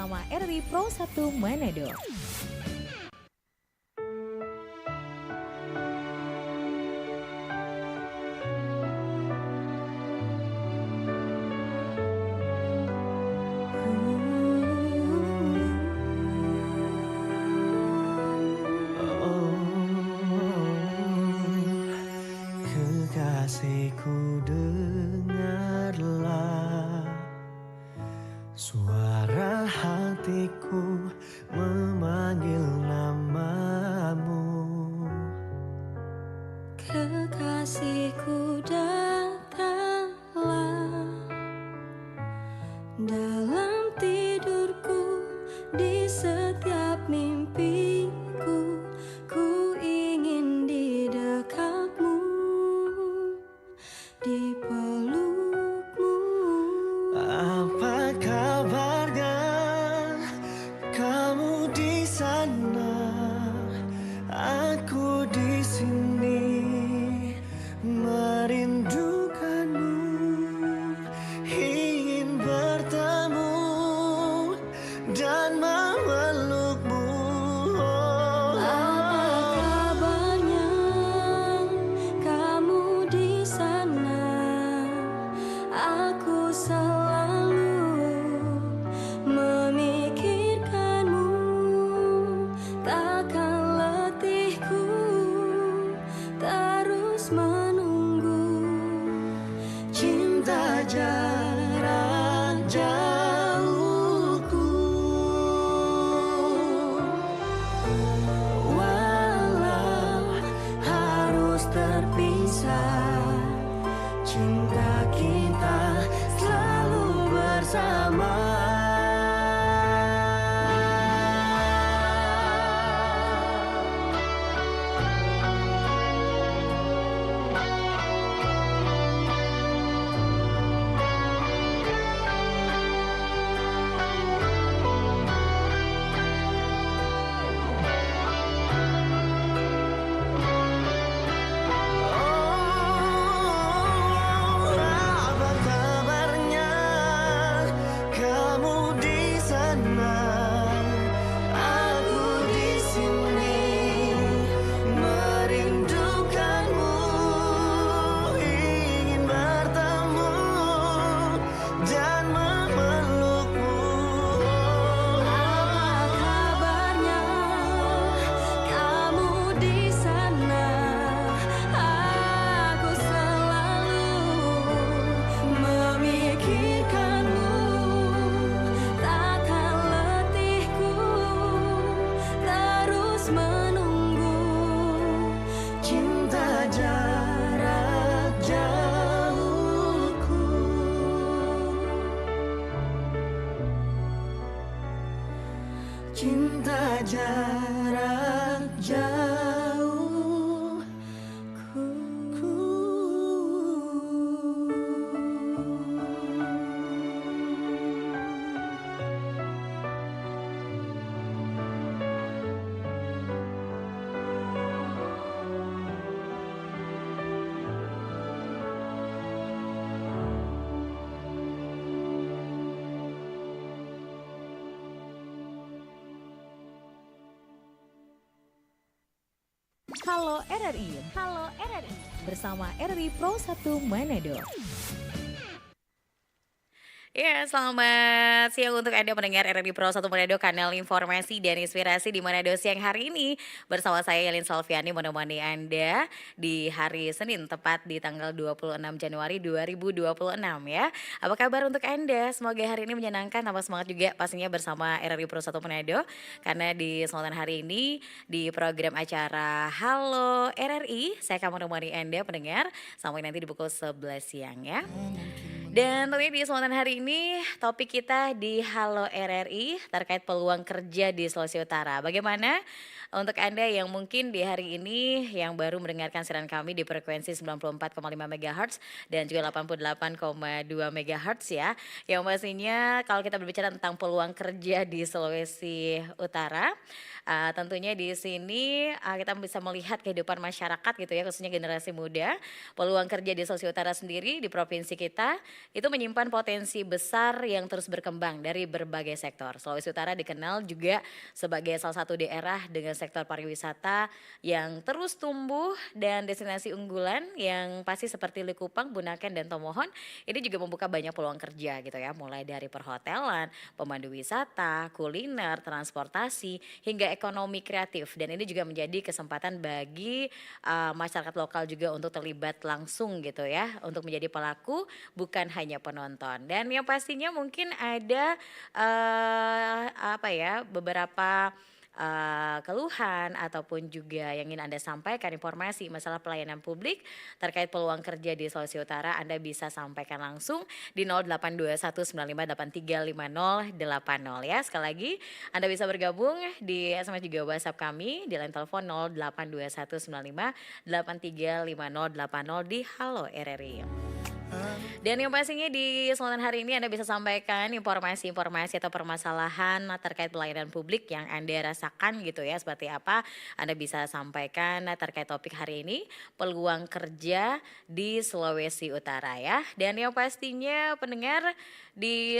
bersama RRI Pro 1 Manado. Kekasihku, dengarlah suara hatiku memanggil namamu. Kekasihku, datanglah dalam tidurku, di setiap mimpiku. Ku ingin di dekatmu, di pelukmu. Apa kabarnya kamu di sana? Aku di sini merindukanmu, ingin bertemu dan memelukmu. Apa kabarnya kamu di sana? Aku selalu memikirkanmu, takkan letihku terus menunggu. Cinta jarak jauhku, walau harus terpisah, cinta kita selalu bersama. Apa kabarnya kamu di sana? Aku di sini merindukanmu, ingin bertemu dan memelukmu. Apa kabarnya kamu di sana? Aku selalu memikirkanmu, takkan letihku terus menunggu. Cinta jarak jauhku, cinta jarak jauhku. Halo RRI, bersama RRI Pro 1 Manado. Ya, selamat siang untuk Anda pendengar RRI Pro 1 Manado, kanal informasi dan inspirasi di Manado siang hari ini. Bersama saya Yelin Salviani menemani Anda di hari Senin, tepat di tanggal 26 Januari 2026 ya. Apa kabar untuk Anda? Semoga hari ini menyenangkan, tambah semangat juga pastinya bersama RRI Pro 1 Manado. Karena di kesempatan hari ini di program acara Halo RRI, saya akan menemani Anda pendengar sampai nanti di pukul 11 siang ya. Dan tentunya di kesempatan hari ini topik kita di Halo RRI terkait peluang kerja di Sulawesi Utara. Bagaimana untuk Anda yang mungkin di hari ini yang baru mendengarkan siaran kami di frekuensi 94,5 MHz dan juga 88,2 MHz ya. Yang pastinya kalau kita berbicara tentang peluang kerja di Sulawesi Utara, tentunya di sini kita bisa melihat kehidupan masyarakat gitu ya, khususnya generasi muda. Peluang kerja di Sulawesi Utara sendiri di provinsi kita itu menyimpan potensi besar yang terus berkembang dari berbagai sektor. Sulawesi Utara dikenal juga sebagai salah satu daerah dengan sektor pariwisata yang terus tumbuh dan destinasi unggulan yang pasti seperti Likupang, Bunaken dan Tomohon ini juga membuka banyak peluang kerja gitu ya, mulai dari perhotelan, pemandu wisata, kuliner, transportasi hingga ekonomi kreatif, dan ini juga menjadi kesempatan bagi masyarakat lokal juga untuk terlibat langsung gitu ya, untuk menjadi pelaku bukan hanya penonton. Dan yang pastinya mungkin ada beberapa keluhan ataupun juga yang ingin Anda sampaikan, informasi masalah pelayanan publik terkait peluang kerja di Sulawesi Utara, Anda bisa sampaikan langsung di 082195835080 ya. Sekali lagi Anda bisa bergabung di SMS juga WhatsApp kami di line telepon 082195835080 di Halo RRI. Dan yang pastinya di kesempatan hari ini Anda bisa sampaikan informasi-informasi atau permasalahan terkait pelayanan publik yang Anda rasakan gitu ya, seperti apa Anda bisa sampaikan terkait topik hari ini, peluang kerja di Sulawesi Utara ya. Dan yang pastinya pendengar di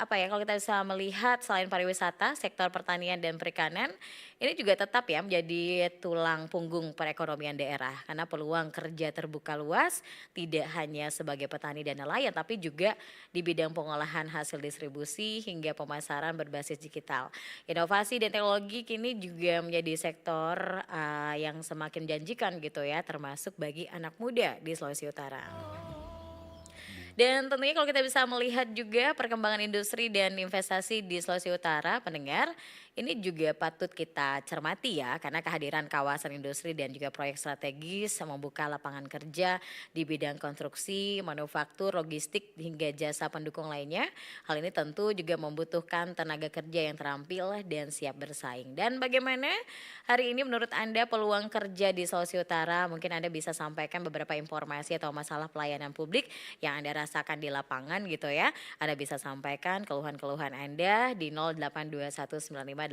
kalau kita bisa melihat selain pariwisata, sektor pertanian dan perikanan ini juga tetap ya menjadi tulang punggung perekonomian daerah, karena peluang kerja terbuka luas tidak hanya sebagai petani dan nelayan tapi juga di bidang pengolahan hasil distribusi hingga pemasaran berbasis digital. Inovasi dan teknologi kini juga menjadi sektor yang semakin menjanjikan gitu ya, termasuk bagi anak muda di Sulawesi Utara. Dan tentunya kalau kita bisa melihat juga perkembangan industri dan investasi di Sulawesi Utara, pendengar, ini juga patut kita cermati ya, karena kehadiran kawasan industri dan juga proyek strategis membuka lapangan kerja di bidang konstruksi, manufaktur, logistik hingga jasa pendukung lainnya. Hal ini tentu juga membutuhkan tenaga kerja yang terampil dan siap bersaing. Dan bagaimana hari ini menurut Anda peluang kerja di Sulawesi Utara? Mungkin Anda bisa sampaikan beberapa informasi atau masalah pelayanan publik yang Anda rasakan di lapangan gitu ya. Anda bisa sampaikan keluhan-keluhan Anda di 082195835080.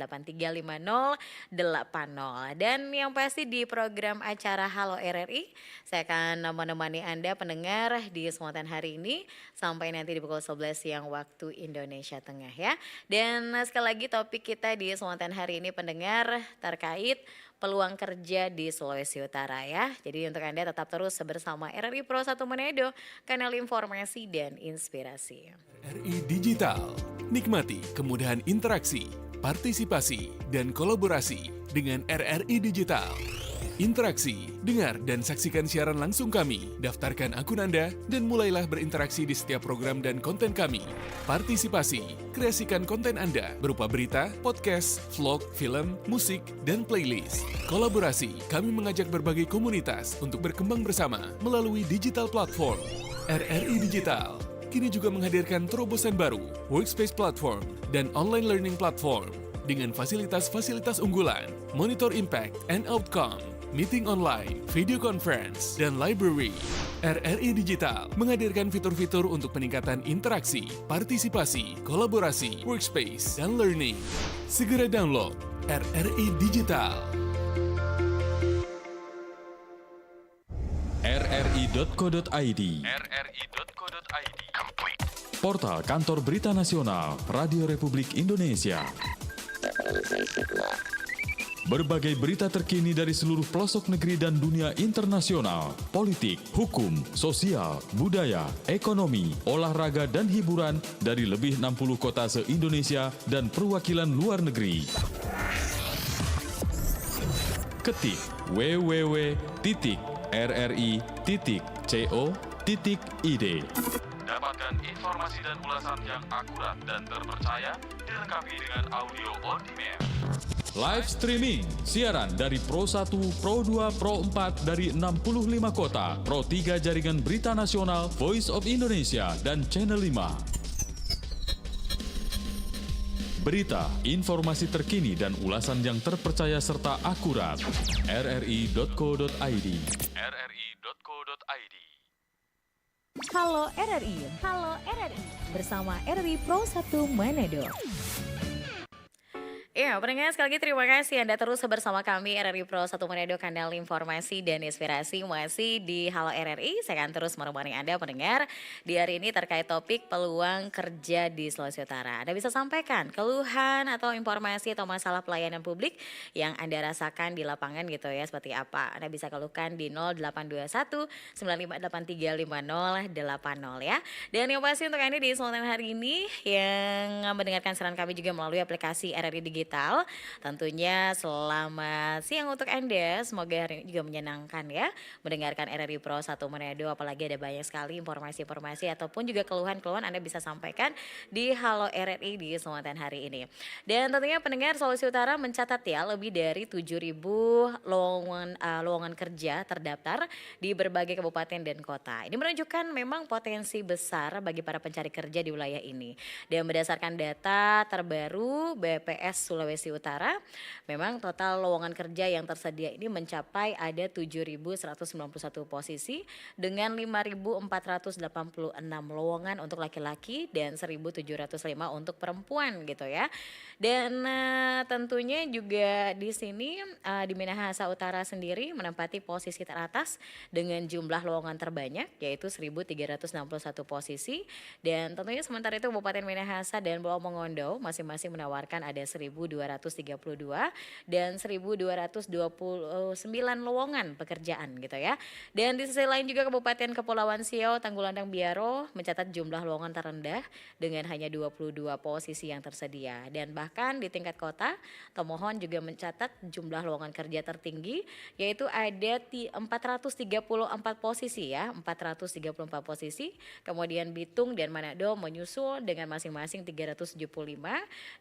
Dan yang pasti di program acara Halo RRI, saya akan menemani Anda pendengar di kesempatan hari ini sampai nanti di pukul 11 siang waktu Indonesia Tengah ya. Dan sekali lagi topik kita di kesempatan hari ini pendengar terkait peluang kerja di Sulawesi Utara ya. Jadi untuk Anda tetap terus bersama RRI Pro 1 Manado, kanal informasi dan inspirasi. RRI Digital, nikmati kemudahan interaksi, partisipasi, dan kolaborasi dengan RRI Digital. Interaksi, dengar dan saksikan siaran langsung kami, daftarkan akun Anda, dan mulailah berinteraksi di setiap program dan konten kami. Partisipasi, kreasikan konten Anda berupa berita, podcast, vlog, film, musik, dan playlist. Kolaborasi, kami mengajak berbagai komunitas untuk berkembang bersama melalui digital platform. RRI Digital kini juga menghadirkan terobosan baru, workspace platform, dan online learning platform dengan fasilitas-fasilitas unggulan, monitor impact and outcome, meeting online, video conference, dan library. RRI Digital menghadirkan fitur-fitur untuk peningkatan interaksi, partisipasi, kolaborasi, workspace, dan learning. Segera download RRI Digital. rri.co.id Portal Kantor Berita Nasional Radio Republik Indonesia. Berbagai berita terkini dari seluruh pelosok negeri dan dunia internasional, politik, hukum, sosial, budaya, ekonomi, olahraga, dan hiburan dari lebih 60 kota se-Indonesia dan perwakilan luar negeri. Ketik www.rri.co.id. Dapatkan informasi dan ulasan yang akurat dan terpercaya, dilengkapi dengan audio on demand. Live streaming, siaran dari Pro 1, Pro 2, Pro 4 dari 65 kota, Pro 3 Jaringan Berita Nasional, Voice of Indonesia, dan Channel 5. Berita, informasi terkini dan ulasan yang terpercaya serta akurat. rri.co.id. rri.co.id. Halo RRI, Halo RRI bersama RRI Pro 1 Manado. Iya, pendengar sekali lagi terima kasih Anda terus bersama kami RRI Pro 1 Manado, kanal informasi dan inspirasi masih di Halo RRI. Saya akan terus menemani Anda pendengar di hari ini terkait topik peluang kerja di Sulawesi Utara. Anda bisa sampaikan keluhan atau informasi atau masalah pelayanan publik yang Anda rasakan di lapangan gitu ya, seperti apa. Anda bisa keluhkan di 0821 95835080 ya. Dan yang pasti untuk Anda di kesempatan hari ini yang mendengarkan siaran kami juga melalui aplikasi RRI Digital. Tentunya selamat siang untuk Anda. Semoga hari ini juga menyenangkan ya mendengarkan RRI Pro 1 Manado, apalagi ada banyak sekali informasi-informasi ataupun juga keluhan-keluhan Anda bisa sampaikan di Halo RRI di kesempatan hari ini. Dan tentunya pendengar, Sulawesi Utara mencatat ya lebih dari 7.000 lowongan kerja terdaftar di berbagai kabupaten dan kota. Ini menunjukkan memang potensi besar bagi para pencari kerja di wilayah ini. Dan berdasarkan data terbaru BPS Sulawesi Utara, memang total lowongan kerja yang tersedia ini mencapai ada 7.191 posisi dengan 5.486 lowongan untuk laki-laki dan 1.705 untuk perempuan gitu ya. Dan tentunya juga di sini di Minahasa Utara sendiri menempati posisi teratas dengan jumlah lowongan terbanyak yaitu 1.361 posisi, dan tentunya sementara itu Kabupaten Minahasa dan Pulau Mongondo masing-masing menawarkan ada 1.232 dan 1.229 lowongan pekerjaan gitu ya. Dan di sisi lain juga Kabupaten Kepulauan Siau, Tanggulandang Biaro mencatat jumlah lowongan terendah dengan hanya 22 posisi yang tersedia. Dan bahkan di tingkat kota, Tomohon juga mencatat jumlah lowongan kerja tertinggi yaitu ada 434 posisi ya, 434 posisi. Kemudian Bitung dan Manado menyusul dengan masing-masing 375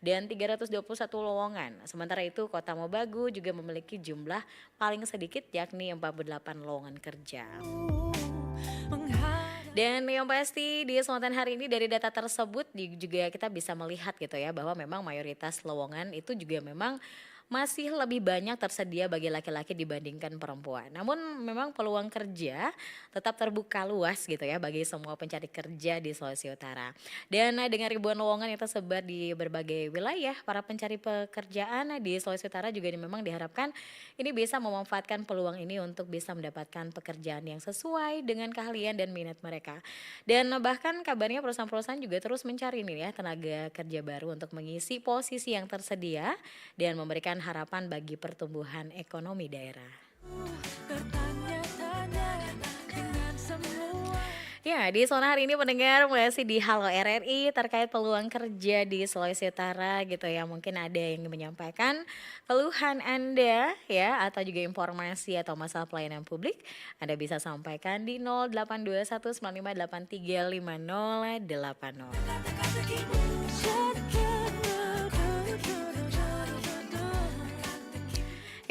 dan 321 lowongan. Sementara itu Kota Mobagu juga memiliki jumlah paling sedikit yakni 48 lowongan kerja. Dan yang pasti di kesempatan hari ini dari data tersebut juga kita bisa melihat gitu ya bahwa memang mayoritas lowongan itu juga memang masih lebih banyak tersedia bagi laki-laki dibandingkan perempuan. Namun memang peluang kerja tetap terbuka luas gitu ya bagi semua pencari kerja di Sulawesi Utara. Dan dengan ribuan lowongan yang tersebar di berbagai wilayah, para pencari pekerjaan di Sulawesi Utara juga memang diharapkan ini bisa memanfaatkan peluang ini untuk bisa mendapatkan pekerjaan yang sesuai dengan keahlian dan minat mereka. Dan bahkan kabarnya perusahaan-perusahaan juga terus mencari nih ya tenaga kerja baru untuk mengisi posisi yang tersedia dan memberikan harapan bagi pertumbuhan ekonomi daerah. Ya, di zona hari ini pendengar masih di Halo RRI terkait peluang kerja di Sulawesi Utara gitu ya. Mungkin ada yang menyampaikan keluhan Anda ya atau juga informasi atau masalah pelayanan publik. Anda bisa sampaikan di 082195835080.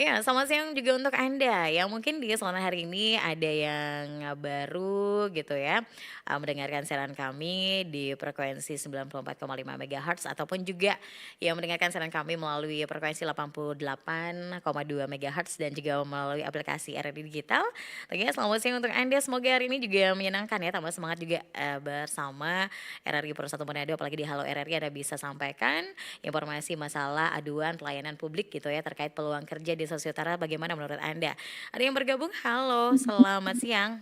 Ya, selamat siang juga untuk Anda yang mungkin di zona hari ini ada yang baru gitu ya mendengarkan siaran kami di frekuensi 94,5 MHz ataupun juga yang mendengarkan siaran kami melalui frekuensi 88,2 MHz dan juga melalui aplikasi RRI Digital. Tentunya selamat siang untuk Anda, semoga hari ini juga menyenangkan ya, tambah semangat juga bersama RRI Pro 1 Manado, apalagi di Halo RRI Anda bisa sampaikan informasi masalah aduan pelayanan publik gitu ya terkait peluang kerja di Sulawesi Utara. Bagaimana menurut Anda? Ada yang bergabung? Halo, selamat siang.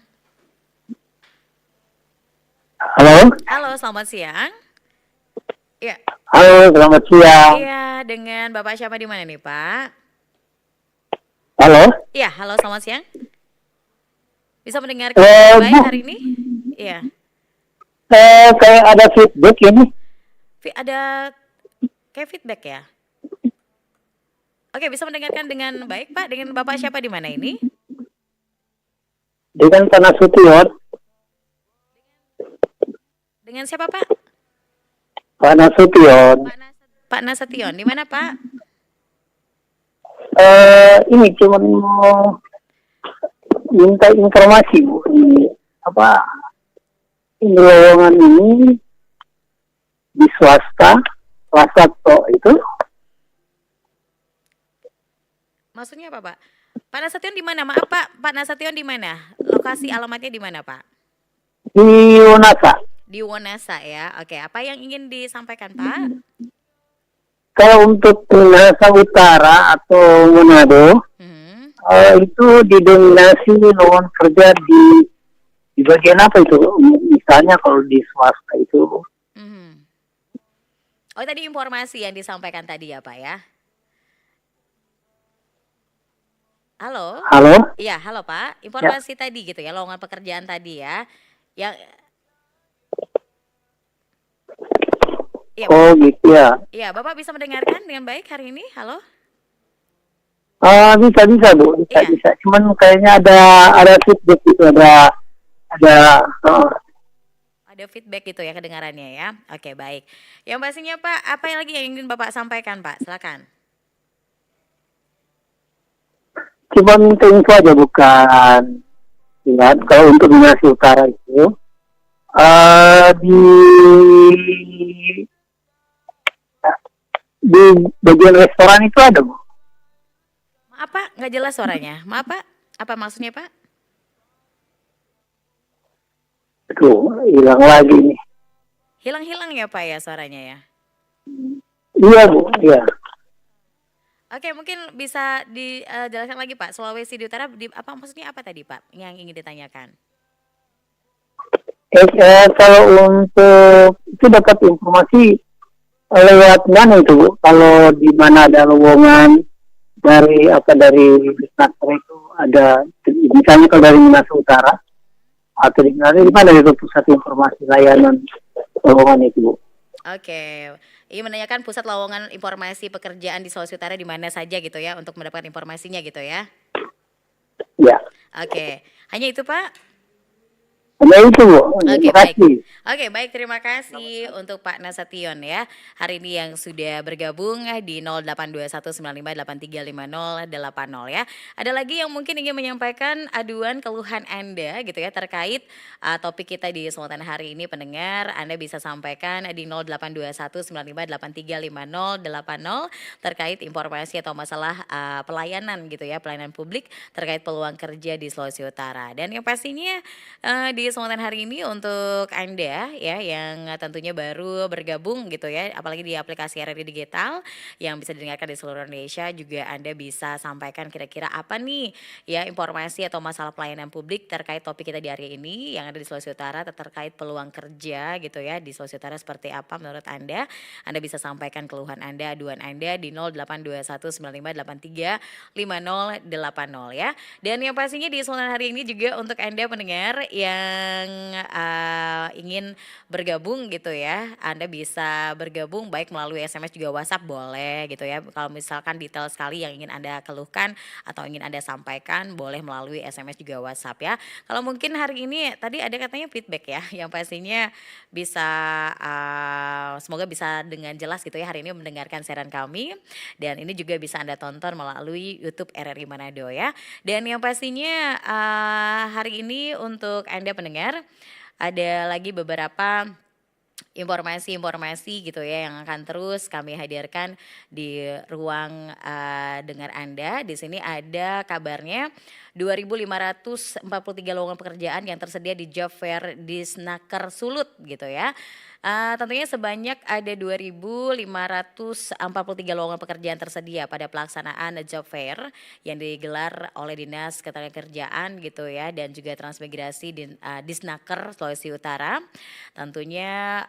Halo, selamat siang. Ya. Halo, selamat siang. Iya, dengan Bapak siapa di mana nih, Pak? Halo? Iya, halo, selamat siang. Bisa mendengarkan baik hari ini? Iya. Kayak ada feedback ini. Ada kayak feedback ya? Oke, bisa mendengarkan dengan baik, Pak. Dengan Bapak siapa di mana ini? Dengan Pak Nasution. Dengan siapa, Pak? Pak Nasution. Pak Nasution, di mana, Pak? Ini cuma mau minta informasi Bu. Ini lowongan ini di swasta itu. Maksudnya apa, Pak? Pak Nasution di mana? Maaf, Pak. Pak Nasution di mana? Lokasi alamatnya di mana, Pak? Di Wonasa. Di Wonasa ya. Oke, apa yang ingin disampaikan, Pak? Kalau untuk Minahasa Utara atau Manado, Mhm. itu didominasi lowongan kerja di bagian apa itu? Misalnya kalau di swasta itu, Mhm. Oh tadi informasi yang disampaikan tadi ya Pak ya? Halo? halo? Iya halo Pak, Ya, informasi tadi gitu ya, lowongan pekerjaan tadi ya. Yang iya oh Bapak, gitu ya. iya Bapak bisa mendengarkan dengan baik hari ini? Halo? Bisa Bu, Iya. bisa. Cuman kayaknya ada feedback itu, ada Ada feedback gitu ya kedengarannya ya. Oke baik. Yang pastinya Pak, apa yang lagi yang ingin Bapak sampaikan Pak? Silakan. cuma minta info aja bukan. Ingat kalau untuk Minahasa Utara itu di di bagian restoran itu ada Bu. Maaf Pak, nggak jelas suaranya. Maaf Pak, apa maksudnya Pak? Aduh, hilang lagi nih. Hilang-hilang ya Pak ya suaranya ya. Iya Bu, iya. Oke, mungkin bisa dijelaskan lagi Pak. Sulawesi di Utara apa maksudnya apa tadi Pak yang ingin ditanyakan? Kalau untuk itu dapat informasi lewat mana itu Bu? Kalau di mana ada lowongan dari Disnaker itu ada, misalnya kalau dari Minahasa Utara atau di mana itu pusat informasi layanan lowongan itu Bu? Oke, ini menanyakan pusat lowongan informasi pekerjaan di Sulawesi Utara di mana saja gitu ya untuk mendapatkan informasinya gitu ya. Ya, Oke, hanya itu Pak? ada itu Bu. Oke Terima baik. kasih. Oke baik, terima kasih untuk Pak Nasution ya. Hari ini yang sudah bergabung di 082195835080 ya. Ada lagi yang mungkin ingin menyampaikan aduan keluhan Anda gitu ya terkait topik kita di Sultan hari ini pendengar. Anda bisa sampaikan di 082195835080 terkait informasi atau masalah pelayanan gitu ya, pelayanan publik terkait peluang kerja di Sulawesi Utara. Dan yang pastinya di kesempatan hari ini untuk Anda ya yang tentunya baru bergabung gitu ya, apalagi di aplikasi RRI Digital yang bisa didengarkan di seluruh Indonesia, juga Anda bisa sampaikan kira-kira apa nih ya informasi atau masalah pelayanan publik terkait topik kita di hari ini yang ada di Sulawesi Utara terkait peluang kerja gitu ya di Sulawesi Utara seperti apa menurut Anda. Anda bisa sampaikan keluhan Anda, aduan Anda di 082195835080 ya. Dan yang pastinya di kesempatan hari ini juga untuk Anda pendengar yang ingin bergabung gitu ya, Anda bisa bergabung baik melalui SMS juga WhatsApp boleh gitu ya. Kalau misalkan detail sekali yang ingin Anda keluhkan atau ingin Anda sampaikan boleh melalui SMS juga WhatsApp ya. Kalau mungkin hari ini tadi ada katanya feedback ya, yang pastinya bisa semoga bisa dengan jelas gitu ya hari ini mendengarkan siaran kami, dan ini juga bisa Anda tonton melalui YouTube RRI Manado ya. Dan yang pastinya hari ini untuk Anda pendengar ada lagi beberapa informasi-informasi gitu ya yang akan terus kami hadirkan di ruang dengar Anda. Di sini ada kabarnya 2.543 lowongan pekerjaan yang tersedia di Job Fair Disnaker Sulut gitu ya. Tentunya sebanyak ada 2.543 lowongan pekerjaan tersedia pada pelaksanaan Job Fair yang digelar oleh Dinas Ketenagakerjaan gitu ya, dan juga Transmigrasi Disnaker Sulawesi Utara. Tentunya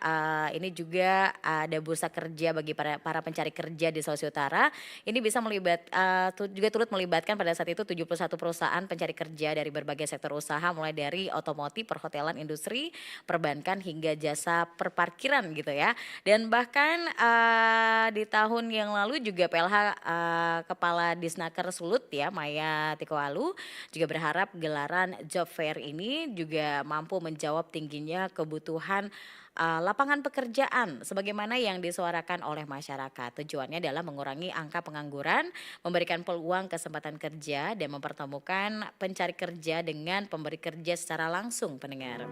ini juga ada bursa kerja bagi para pencari kerja di Sulawesi Utara. Ini bisa juga turut melibatkan pada saat itu 71 perusahaan pencari kerja dari berbagai sektor usaha, mulai dari otomotif, perhotelan, industri, perbankan hingga jasa perparkiran gitu ya. Dan bahkan di tahun yang lalu juga PLH Kepala Disnaker Sulut ya, Maya Tikoalu juga berharap gelaran Job Fair ini juga mampu menjawab tingginya kebutuhan lapangan pekerjaan sebagaimana yang disuarakan oleh masyarakat. Tujuannya adalah mengurangi angka pengangguran, memberikan peluang kesempatan kerja, dan mempertemukan pencari kerja dengan pemberi kerja secara langsung pendengar.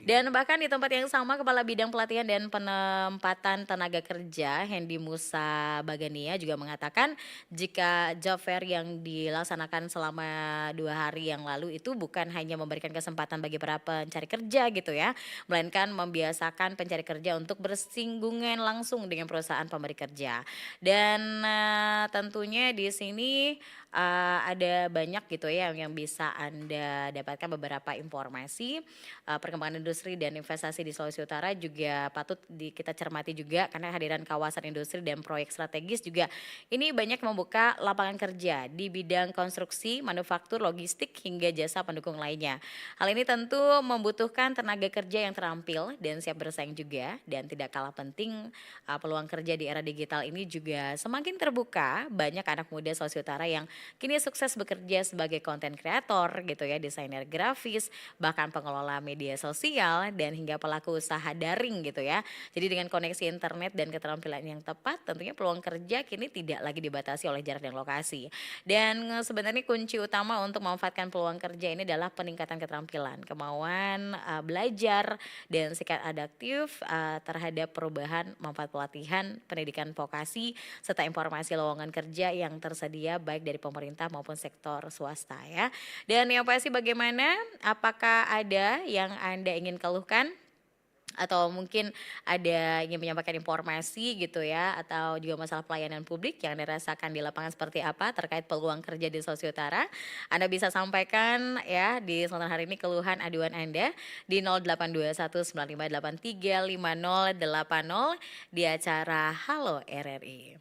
Dan bahkan di tempat yang sama, Kepala Bidang Pelatihan dan Penempatan Tenaga Kerja Hendy Musa Bagania juga mengatakan jika job fair yang dilaksanakan selama 2 hari yang lalu itu bukan hanya memberikan kesempatan bagi para pencari kerja gitu ya, melainkan membiasakan pencari kerja untuk bersinggungan langsung dengan perusahaan pemberi kerja. Dan tentunya di sini ada banyak gitu ya yang bisa Anda dapatkan beberapa informasi. Perkembangan industri dan investasi di Sulawesi Utara juga patut kita cermati juga karena kehadiran kawasan industri dan proyek strategis juga ini banyak membuka lapangan kerja di bidang konstruksi, manufaktur, logistik hingga jasa pendukung lainnya. Hal ini tentu membutuhkan tenaga kerja yang terampil dan siap bersaing juga, dan tidak kalah penting peluang kerja di era digital ini juga semakin terbuka. Banyak anak muda Sulawesi Utara yang kini sukses bekerja sebagai konten kreator gitu ya, desainer grafis, bahkan pengelola media sosial dan hingga pelaku usaha daring gitu ya. Jadi dengan koneksi internet dan keterampilan yang tepat, tentunya peluang kerja kini tidak lagi dibatasi oleh jarak dan lokasi. Dan sebenarnya kunci utama untuk memanfaatkan peluang kerja ini adalah peningkatan keterampilan, kemauan belajar dan sikap adaptif terhadap perubahan, manfaat pelatihan, pendidikan vokasi serta informasi lowongan kerja yang tersedia baik dari pemerintah maupun sektor swasta ya. Dan yang pasti bagaimana, apakah ada yang Anda ingin keluhkan? Atau mungkin ada ingin menyampaikan informasi gitu ya, atau juga masalah pelayanan publik yang Anda rasakan di lapangan seperti apa terkait peluang kerja di Sulawesi Utara. Anda bisa sampaikan ya di kesempatan hari ini keluhan aduan Anda di 082195835080 di acara Halo RRI.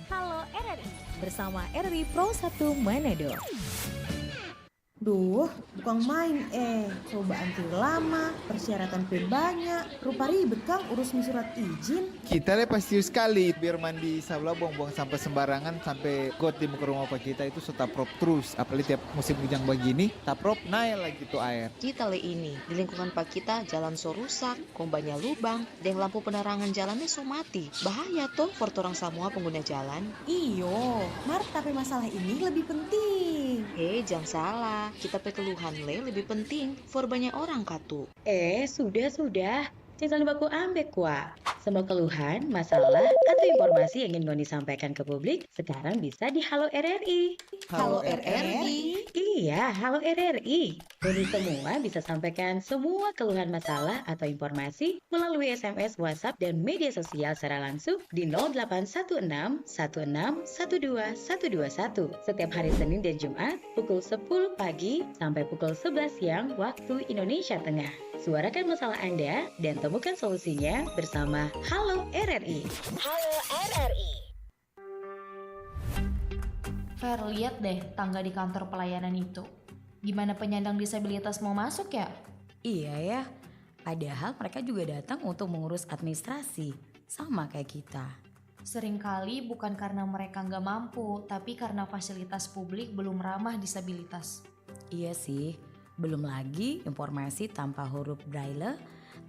Halo RRI bersama RRI Pro 1 Manado. Duh, bukan main coba anti lama, persyaratan banyak, rupa ribet Kang urus surat izin. Kita pasti sekali biar mandi sabla buang-buang sampah sembarangan sampai got di muka rumah pak kita itu setaprop terus. Apalagi tiap musim hujan begini, taprop naik lagi tuh air. Kita ini di lingkungan pak kita jalan so rusak, kombanya lubang, dan lampu penerangan jalannya so mati. Bahaya tuh for orang semua pengguna jalan. Iyo, Mar, tapi masalah ini lebih penting. Jangan salah. Kita keluhan lebih penting for banyak orang katu. Sudah. Jangan baku ambek kuah. Semua keluhan, masalah, atau informasi yang ingin Ngoni sampaikan ke publik sekarang bisa di Halo RRI. Halo RRI? Iya, Halo RRI. Ngoni semua bisa sampaikan semua keluhan masalah atau informasi melalui SMS, WhatsApp, dan media sosial secara langsung di 0816 16 12 121 setiap hari Senin dan Jumat pukul 10 pagi sampai pukul 11 siang waktu Indonesia Tengah. Suarakan masalah Anda dan temukan solusinya bersama Halo RRI. Halo RRI. Fer, lihat deh tangga di kantor pelayanan itu. Gimana penyandang disabilitas mau masuk ya? Iya ya, padahal mereka juga datang untuk mengurus administrasi, sama kayak kita. Seringkali bukan karena mereka nggak mampu, tapi karena fasilitas publik belum ramah disabilitas. Iya sih, belum lagi informasi tanpa huruf braille,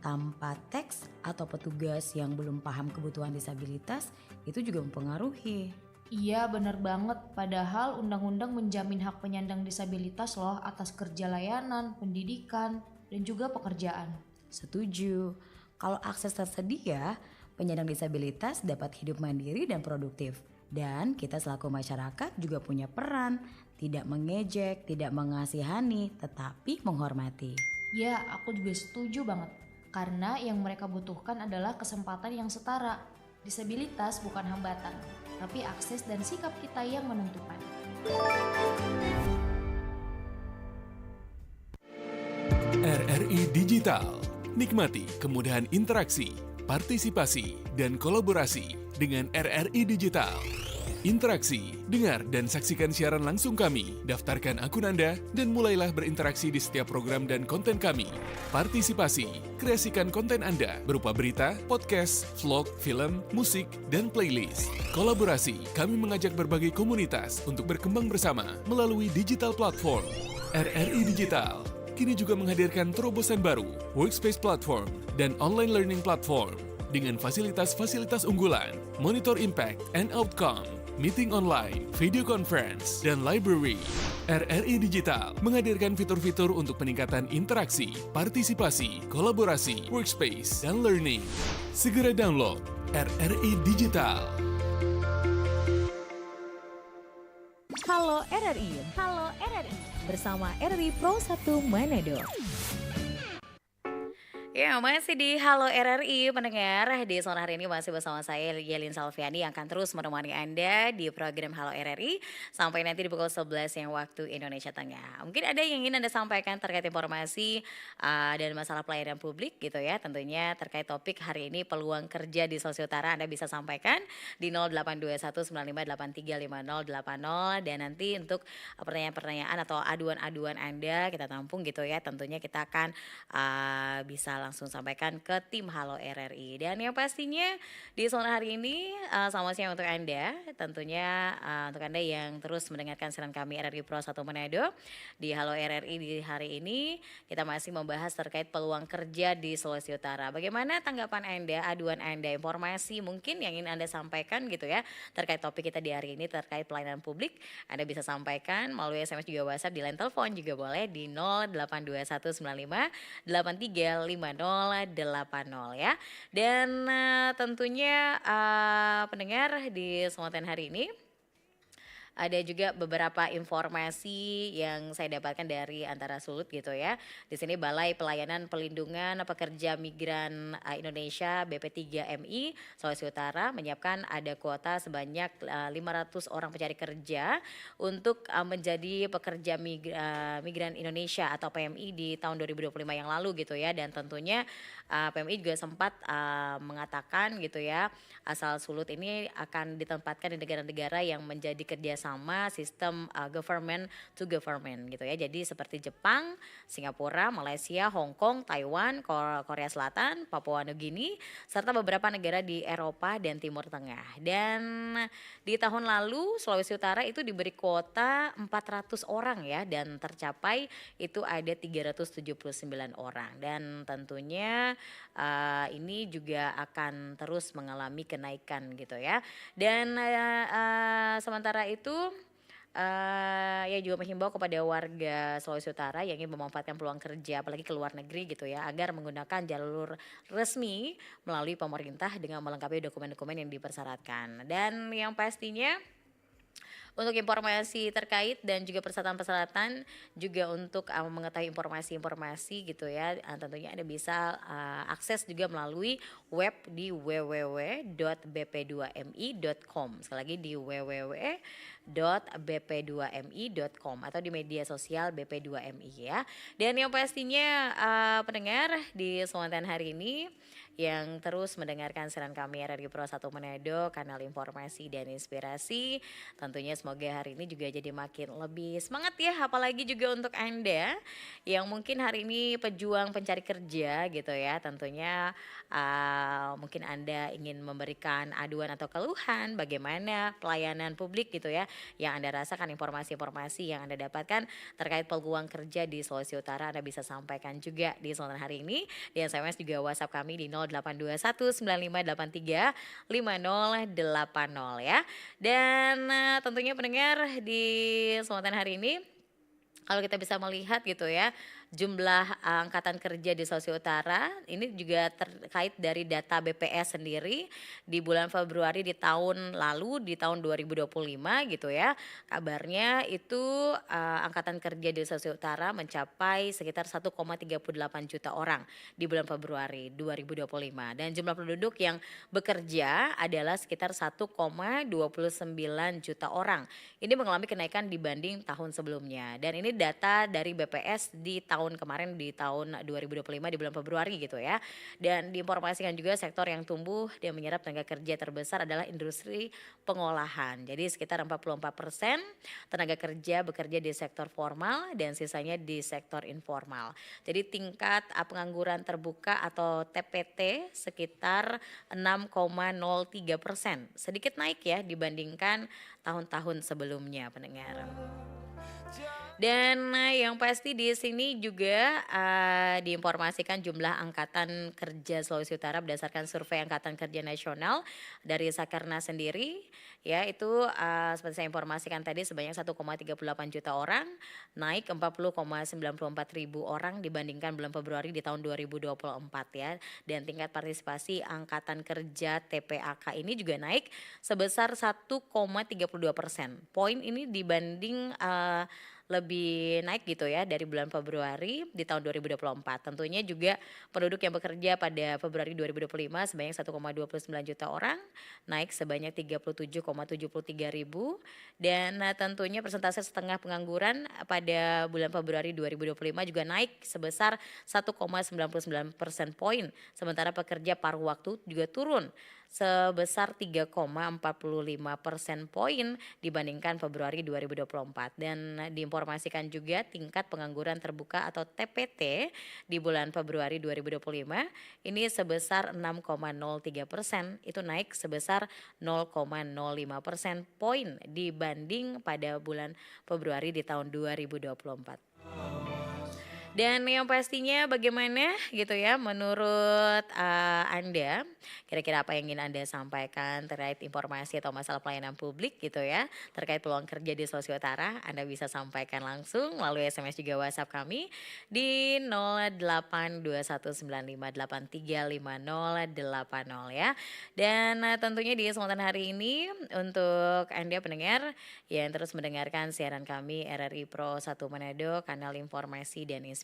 tanpa teks, atau petugas yang belum paham kebutuhan disabilitas, itu juga mempengaruhi. Iya bener banget, padahal undang-undang menjamin hak penyandang disabilitas loh atas kerja layanan, pendidikan, dan juga pekerjaan. Setuju, kalau akses tersedia, penyandang disabilitas dapat hidup mandiri dan produktif. Dan kita selaku masyarakat juga punya peran, tidak mengejek, tidak mengasihani, tetapi menghormati. Ya, aku juga setuju banget. Karena yang mereka butuhkan adalah kesempatan yang setara. Disabilitas bukan hambatan, tapi akses dan sikap kita yang menentukan. RRI Digital. Nikmati kemudahan interaksi, partisipasi, dan kolaborasi dengan RRI Digital. Interaksi, dengar, dan saksikan siaran langsung kami. Daftarkan akun Anda dan mulailah berinteraksi di setiap program dan konten kami. Partisipasi, kreasikan konten Anda berupa berita, podcast, vlog, film, musik, dan playlist. Kolaborasi, kami mengajak berbagai komunitas untuk berkembang bersama melalui digital platform. RRI Digital kini juga menghadirkan terobosan baru, workspace platform, dan online learning platform dengan fasilitas-fasilitas unggulan, monitor impact and outcome, meeting online, video conference, dan library. RRI Digital menghadirkan fitur-fitur untuk peningkatan interaksi, partisipasi, kolaborasi, workspace, dan learning. Segera download RRI Digital. Halo RRI bersama RRI Pro 1 Manado. Ya, masih di Halo RRI pendengar. Di sore hari ini masih bersama saya Yelin Salviani yang akan terus menemani Anda di program Halo RRI sampai nanti di pukul 11 yang waktu Indonesia Tengah. Mungkin ada yang ingin Anda sampaikan terkait informasi dan masalah pelayanan publik gitu ya. Tentunya terkait topik hari ini peluang kerja di Sulawesi Utara Anda bisa sampaikan di 082195835080 dan nanti untuk pertanyaan-pertanyaan atau aduan-aduan Anda kita tampung gitu ya. Tentunya kita akan bisa langsung sampaikan ke tim Halo RRI. Dan yang pastinya di sore hari ini selamat siang untuk Anda. Tentunya untuk Anda yang terus mendengarkan siaran kami RRI Pro 1 Manado di Halo RRI di hari ini kita masih membahas terkait peluang kerja di Sulawesi Utara. Bagaimana tanggapan Anda, aduan Anda, informasi mungkin yang ingin Anda sampaikan gitu ya terkait topik kita di hari ini terkait pelayanan publik. Anda bisa sampaikan melalui SMS juga WhatsApp, di line telepon juga boleh di 082195835080 ya. Dan tentunya pendengar di kesempatan hari ini ada juga beberapa informasi yang saya dapatkan dari Antara Sulut gitu ya. Di sini Balai Pelayanan Pelindungan Pekerja Migran Indonesia BP3MI Sulawesi Utara menyiapkan ada kuota sebanyak 500 orang pencari kerja untuk menjadi pekerja migran Indonesia atau PMI di tahun 2025 yang lalu gitu ya. Dan tentunya PMI juga sempat mengatakan gitu ya, asal Sulut ini akan ditempatkan di negara-negara yang menjadi kerjasama sistem government to government gitu ya. Jadi seperti Jepang, Singapura, Malaysia, Hong Kong, Taiwan, Korea Selatan, Papua Nugini, serta beberapa negara di Eropa dan Timur Tengah. Dan di tahun lalu Sulawesi Utara itu diberi kuota 400 orang ya, dan tercapai itu ada 379 orang. Dan tentunya ini juga akan terus mengalami kenaikan gitu ya. Dan sementara itu ya juga menghimbau kepada warga Sulawesi Utara yang ingin memanfaatkan peluang kerja apalagi ke luar negeri gitu ya, agar menggunakan jalur resmi melalui pemerintah dengan melengkapi dokumen-dokumen yang dipersyaratkan. Dan yang pastinya untuk informasi terkait dan juga persyaratan-persyaratan juga untuk mengetahui informasi-informasi gitu ya, tentunya Anda bisa akses juga melalui web di www.bp2mi.com. Sekali lagi di www.bp2mi.com atau di media sosial BP2MI ya. Dan yang pastinya pendengar di kesempatan hari ini yang terus mendengarkan siaran kami RRI Pro 1 Manado, kanal informasi dan inspirasi. Tentunya semoga hari ini juga jadi makin lebih semangat ya, apalagi juga untuk Anda yang mungkin hari ini pejuang pencari kerja gitu ya. Tentunya mungkin Anda ingin memberikan aduan atau keluhan bagaimana pelayanan publik gitu ya, yang Anda rasakan, informasi-informasi yang Anda dapatkan terkait peluang kerja di Sulawesi Utara, Anda bisa sampaikan juga di kesempatan hari ini. Di SMS juga WhatsApp kami di 082195835080 ya. Dan tentunya pendengar di kesempatan hari ini kalau kita bisa melihat gitu ya, jumlah angkatan kerja di Sulawesi Utara ini juga terkait dari data BPS sendiri di bulan Februari di tahun lalu, di tahun 2025 gitu ya. Kabarnya itu angkatan kerja di Sulawesi Utara mencapai sekitar 1,38 juta orang di bulan Februari 2025. Dan jumlah penduduk yang bekerja adalah sekitar 1,29 juta orang. Ini mengalami kenaikan dibanding tahun sebelumnya. Dan ini data dari BPS di tahun kemarin, di tahun 2025 di bulan Februari gitu ya. Dan diinformasikan juga sektor yang tumbuh dan menyerap tenaga kerja terbesar adalah industri pengolahan. Jadi sekitar 44% tenaga kerja bekerja di sektor formal dan sisanya di sektor informal. Jadi tingkat pengangguran terbuka atau TPT sekitar 6,03%. Sedikit naik ya dibandingkan tahun-tahun sebelumnya pendengar. Dan yang pasti di sini juga diinformasikan jumlah angkatan kerja Sulawesi Utara berdasarkan survei Angkatan Kerja Nasional dari Sakernas sendiri, ya itu seperti saya informasikan tadi sebanyak 1,38 juta orang, naik 40,94 ribu orang dibandingkan bulan Februari di tahun 2024 ya. Dan tingkat partisipasi angkatan kerja TPAK ini juga naik sebesar 1,32%. Poin ini dibanding lebih naik gitu ya dari bulan Februari di tahun 2024. Tentunya juga penduduk yang bekerja pada Februari 2025 sebanyak 1,29 juta orang, naik sebanyak 37,73 ribu. Dan tentunya persentase setengah pengangguran pada bulan Februari 2025 juga naik sebesar 1,99% poin. Sementara pekerja paruh waktu juga turun sebesar 3,45% poin dibandingkan Februari 2024. Dan diinformasikan juga tingkat pengangguran terbuka atau TPT di bulan Februari 2025 ini sebesar 6,03%, itu naik sebesar 0,05% poin dibanding pada bulan Februari di tahun 2024. Dan yang pastinya bagaimana gitu ya menurut Anda, kira-kira apa yang ingin Anda sampaikan terkait informasi atau masalah pelayanan publik gitu ya, terkait peluang kerja di Sulawesi Utara, Anda bisa sampaikan langsung melalui SMS juga WhatsApp kami di 082215835080 ya. Dan tentunya di kesempatan hari ini untuk Anda pendengar yang terus mendengarkan siaran kami RRI Pro 1 Manado, kanal informasi dan inspirasi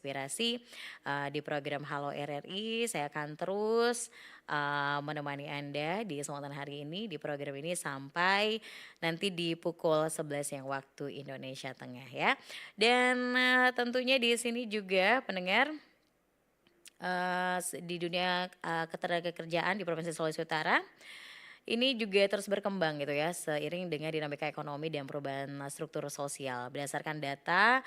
di program Halo RRI. Saya akan terus menemani Anda di kesempatan hari ini di program ini sampai nanti di pukul 11 yang waktu Indonesia Tengah ya. Dan tentunya di sini juga pendengar di dunia ketenagakerjaan di Provinsi Sulawesi Utara ini juga terus berkembang gitu ya seiring dengan dinamika ekonomi dan perubahan struktur sosial. Berdasarkan data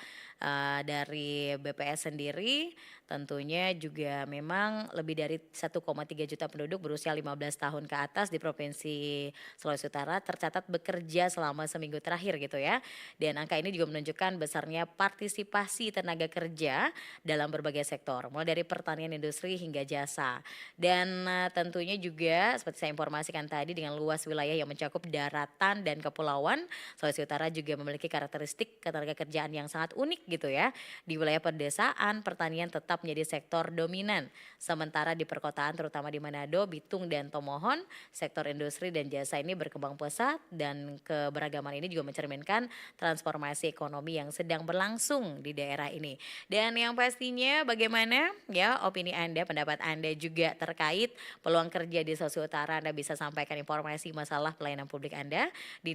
dari BPS sendiri tentunya juga memang lebih dari 1,3 juta penduduk berusia 15 tahun ke atas di Provinsi Sulawesi Utara tercatat bekerja selama seminggu terakhir gitu ya. Dan angka ini juga menunjukkan besarnya partisipasi tenaga kerja dalam berbagai sektor, mulai dari pertanian, industri hingga jasa. Dan tentunya juga seperti saya informasikan tadi dengan luas wilayah yang mencakup daratan dan kepulauan, Sulawesi Utara juga memiliki karakteristik ketenagakerjaan yang sangat unik gitu ya. Di wilayah pedesaan, pertanian tetap menjadi sektor dominan. Sementara di perkotaan terutama di Manado, Bitung dan Tomohon, sektor industri dan jasa ini berkembang pesat dan keberagaman ini juga mencerminkan transformasi ekonomi yang sedang berlangsung di daerah ini. Dan yang pastinya bagaimana ya opini Anda, pendapat Anda juga terkait peluang kerja di Sulawesi Utara, Anda bisa sampaikan informasi masalah pelayanan publik Anda di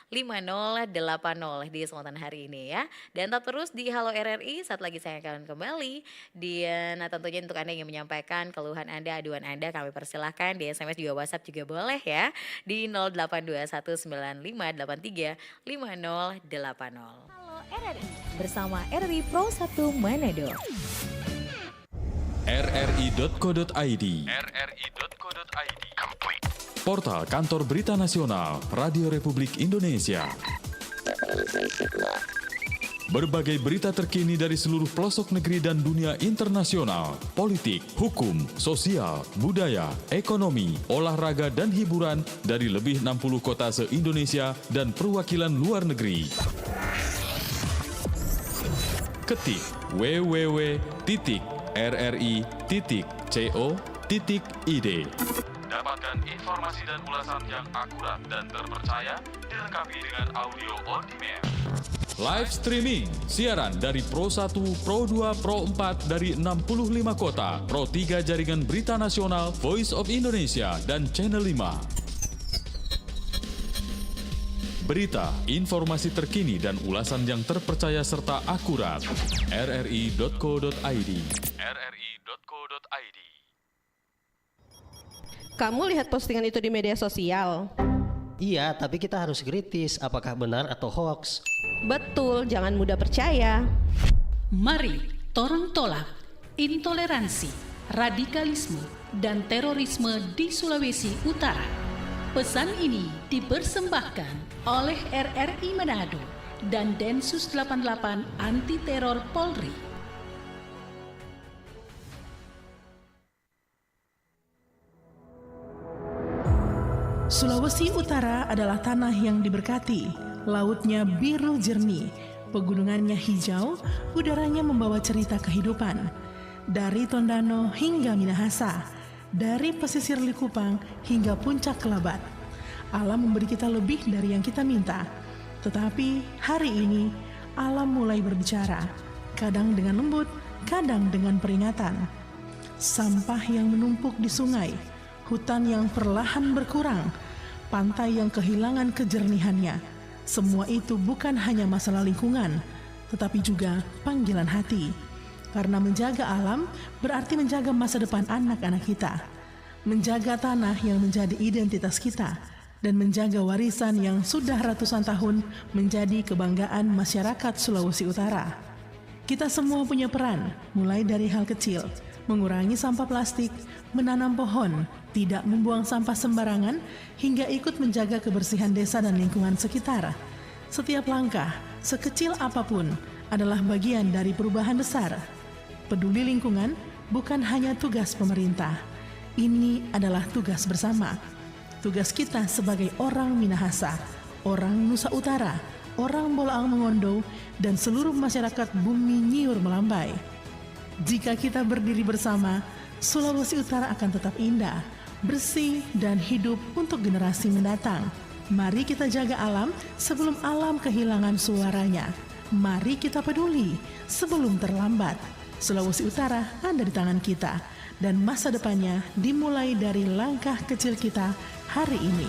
082195835080 di kesempatan hari ini ya. Dan tetap terus di Halo RRI, saat lagi saya akan kembali. Dan tentunya untuk Anda yang menyampaikan keluhan Anda, aduan Anda, kami persilahkan di SMS juga WhatsApp juga boleh ya di 082195835080. Halo RRI bersama RRI Pro 1 Manado. rri.co.id Portal Kantor Berita Nasional Radio Republik Indonesia. Berbagai berita terkini dari seluruh pelosok negeri dan dunia internasional, politik, hukum, sosial, budaya, ekonomi, olahraga dan hiburan dari lebih 60 kota se-Indonesia dan perwakilan luar negeri. Ketik www.rri.co.id. Dapatkan informasi dan ulasan yang akurat dan terpercaya dilengkapi dengan audio on demand. Live streaming, siaran dari Pro 1, Pro 2, Pro 4 dari 65 kota, Pro 3 Jaringan Berita Nasional, Voice of Indonesia, dan Channel 5. Berita, informasi terkini dan ulasan yang terpercaya serta akurat. rri.co.id. rri.co.id. Kamu lihat postingan itu di media sosial? Iya, tapi kita harus kritis apakah benar atau hoax. Betul, jangan mudah percaya. Mari torang tolak intoleransi, radikalisme, dan terorisme di Sulawesi Utara. Pesan ini dipersembahkan oleh RRI Manado dan Densus 88 Anti Teror Polri. Sulawesi Utara adalah tanah yang diberkati, lautnya biru jernih, pegunungannya hijau, udaranya membawa cerita kehidupan. Dari Tondano hingga Minahasa, dari pesisir Likupang hingga puncak Kelabat. Alam memberi kita lebih dari yang kita minta. Tetapi hari ini, alam mulai berbicara, kadang dengan lembut, kadang dengan peringatan. Sampah yang menumpuk di sungai, hutan yang perlahan berkurang, pantai yang kehilangan kejernihannya. Semua itu bukan hanya masalah lingkungan, tetapi juga panggilan hati. Karena menjaga alam berarti menjaga masa depan anak-anak kita. Menjaga tanah yang menjadi identitas kita. Dan menjaga warisan yang sudah ratusan tahun menjadi kebanggaan masyarakat Sulawesi Utara. Kita semua punya peran, mulai dari hal kecil, mengurangi sampah plastik, menanam pohon, tidak membuang sampah sembarangan, hingga ikut menjaga kebersihan desa dan lingkungan sekitar. Setiap langkah, sekecil apapun, adalah bagian dari perubahan besar. Peduli lingkungan bukan hanya tugas pemerintah. Ini adalah tugas bersama. Tugas kita sebagai orang Minahasa, orang Nusa Utara, orang Bolaang Mongondo, dan seluruh masyarakat bumi Nyiur Melambai. Jika kita berdiri bersama, Sulawesi Utara akan tetap indah, bersih, dan hidup untuk generasi mendatang. Mari kita jaga alam sebelum alam kehilangan suaranya. Mari kita peduli sebelum terlambat. Sulawesi Utara ada di tangan kita, dan masa depannya dimulai dari langkah kecil kita hari ini.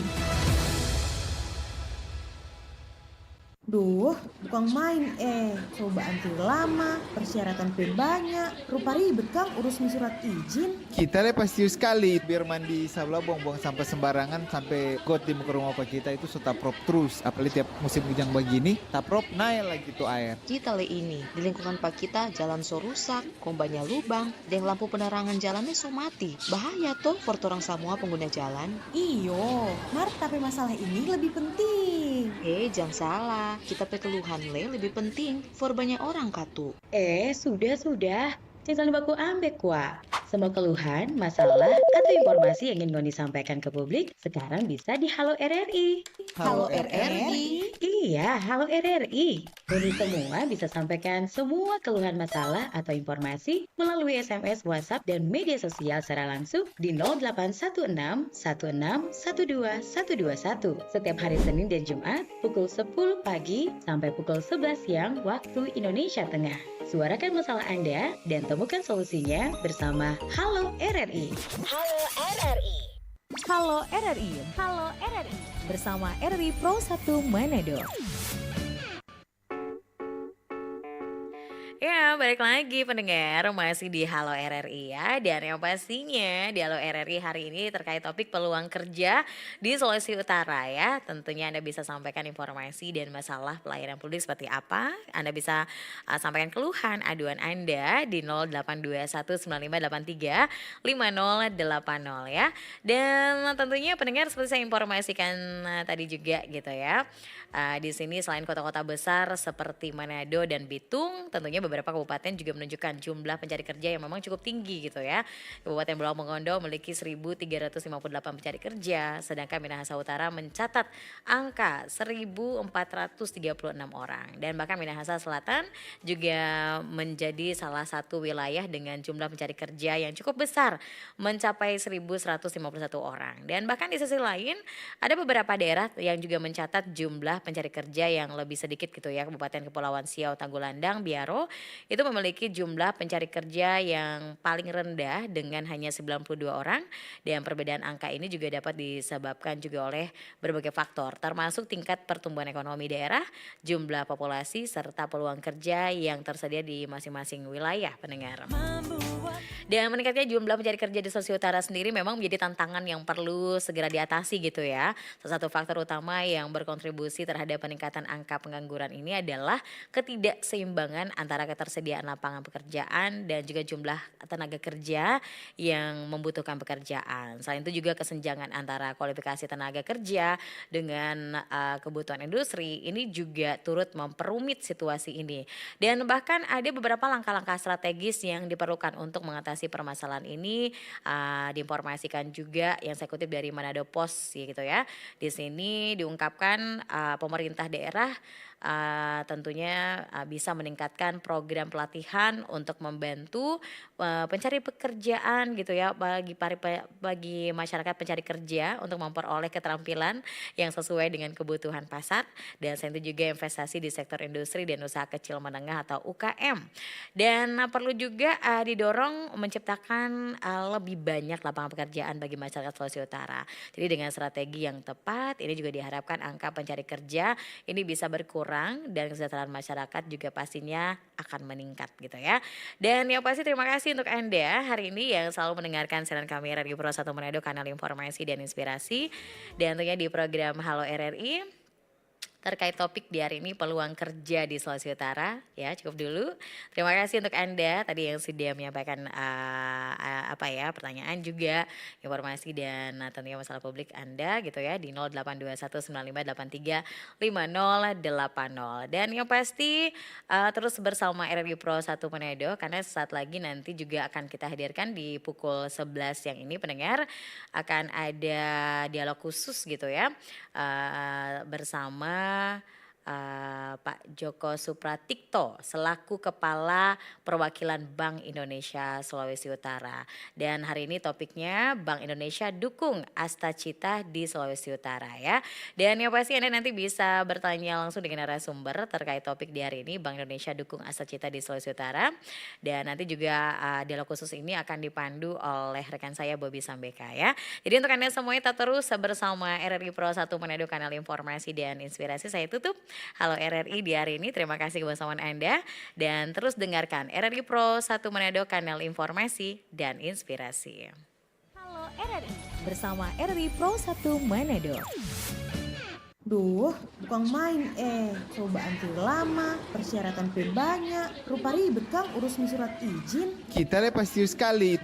Duh, bukan main cobaan lama, persyaratan banyak, rupa ribet Kang urus surat izin. Kita pasti sekali biar mandi sabla buang-buang sampah sembarangan sampai got di muka rumah kita itu sudah prop terus. Apalagi tiap musim hujan begini, tak prop naik lagi tuh air. Kita ini di lingkungan Pak kita jalan so rusak, kombanya lubang, dan lampu penerangan jalannya so mati. Bahaya toh for orang semua pengguna jalan. Iyo, Mar, tapi masalah ini lebih penting. Jangan salah. Kita keluhan lebih penting for banyak orang katu. Sudah. Jangan baku ambek kuah. Semua keluhan, masalah, atau informasi yang ingin Goni sampaikan ke publik sekarang bisa di Halo RRI. Halo RRI? Iya, Halo RRI. Goni semua bisa sampaikan semua keluhan masalah atau informasi melalui SMS, WhatsApp, dan media sosial secara langsung di 0816 16 12 121 setiap hari Senin dan Jumat pukul 10 pagi sampai pukul 11 siang waktu Indonesia Tengah. Suarakan masalah Anda dan temukan solusinya bersama Halo RRI. Halo RRI. Halo RRI. Halo RRI. Bersama RRI Pro 1 Manado. Ya, balik lagi pendengar, masih di Halo RRI ya. Dan yang pastinya di Halo RRI hari ini terkait topik peluang kerja di Sulawesi Utara ya. Tentunya Anda bisa sampaikan informasi dan masalah pelayanan publik seperti apa. Anda bisa sampaikan keluhan, aduan Anda di 082195835080 ya. Dan tentunya pendengar seperti saya informasikan tadi juga gitu ya. Di sini selain kota-kota besar seperti Manado dan Bitung, tentunya beberapa kabupaten juga menunjukkan jumlah pencari kerja yang memang cukup tinggi gitu ya. Kabupaten Bolaang Mongondo memiliki 1.358 pencari kerja, sedangkan Minahasa Utara mencatat angka 1.436 orang. Dan bahkan Minahasa Selatan juga menjadi salah satu wilayah dengan jumlah pencari kerja yang cukup besar, mencapai 1.151 orang. Dan bahkan di sisi lain ada beberapa daerah yang juga mencatat jumlah pencari kerja yang lebih sedikit gitu ya. Kabupaten Kepulauan Siau, Tagulandang, Biaro itu memiliki jumlah pencari kerja yang paling rendah dengan hanya 92 orang. Dan perbedaan angka ini juga dapat disebabkan juga oleh berbagai faktor termasuk tingkat pertumbuhan ekonomi daerah, jumlah populasi serta peluang kerja yang tersedia di masing-masing wilayah pendengar. Dan meningkatnya jumlah pencari kerja di Sulawesi Utara sendiri memang menjadi tantangan yang perlu segera diatasi gitu ya. Salah satu faktor utama yang berkontribusi terhadap peningkatan angka pengangguran ini adalah ketidakseimbangan antara ketersediaan lapangan pekerjaan dan juga jumlah tenaga kerja yang membutuhkan pekerjaan. Selain itu juga kesenjangan antara kualifikasi tenaga kerja dengan kebutuhan industri ini juga turut memperumit situasi ini. Dan bahkan ada beberapa langkah-langkah strategis yang diperlukan untuk mengatasi permasalahan ini. Diinformasikan juga yang saya kutip dari Manado Post gitu ya. Di sini diungkapkan pemerintah daerah tentunya bisa meningkatkan program pelatihan untuk membantu pencari pekerjaan gitu ya bagi masyarakat pencari kerja untuk memperoleh keterampilan yang sesuai dengan kebutuhan pasar, dan selain itu juga investasi di sektor industri dan usaha kecil menengah atau UKM. Dan perlu juga didorong menciptakan lebih banyak lapangan pekerjaan bagi masyarakat Sulawesi Utara. Jadi dengan strategi yang tepat ini juga diharapkan angka pencari kerja ini bisa berkurang dan kesejahteraan masyarakat juga pastinya akan meningkat gitu ya. Dan yang pasti terima kasih untuk Anda hari ini yang selalu mendengarkan siaran kami Radio Pro 1 Manado, kanal informasi dan inspirasi. Dan tentunya di program Halo RRI terkait topik di hari ini, peluang kerja di Sulawesi Utara. Ya, cukup dulu. Terima kasih untuk Anda tadi yang sudah menyampaikan pertanyaan juga, informasi dan tentunya masalah publik Anda gitu ya di 082195835080. Dan yang pasti terus bersama RRI Pro 1 Manado karena sesaat lagi nanti juga akan kita hadirkan di pukul 11 yang ini pendengar akan ada dialog khusus gitu ya bersama Pak Joko Supratikto selaku Kepala Perwakilan Bank Indonesia Sulawesi Utara. Dan hari ini topiknya Bank Indonesia dukung Astacita di Sulawesi Utara ya. Dan yang pasti Anda nanti bisa bertanya langsung dengan narasumber terkait topik di hari ini, Bank Indonesia dukung Astacita di Sulawesi Utara. Dan nanti juga dialog khusus ini akan dipandu oleh rekan saya Bobby Sambeka ya. Jadi untuk Anda semuanya tetap terus bersama RRI Pro 1 Manado, kanal informasi dan inspirasi. Saya tutup Halo RRI di hari ini. Terima kasih kebersamaan Anda dan terus dengarkan RRI Pro 1 Manado, kanal informasi dan inspirasi. Halo RRI bersama RRI Pro 1 Manado. Duh, bukan main coba antrian lama, persyaratan banyak, rupa ribet Kang urus surat izin. Kita lepas sekali.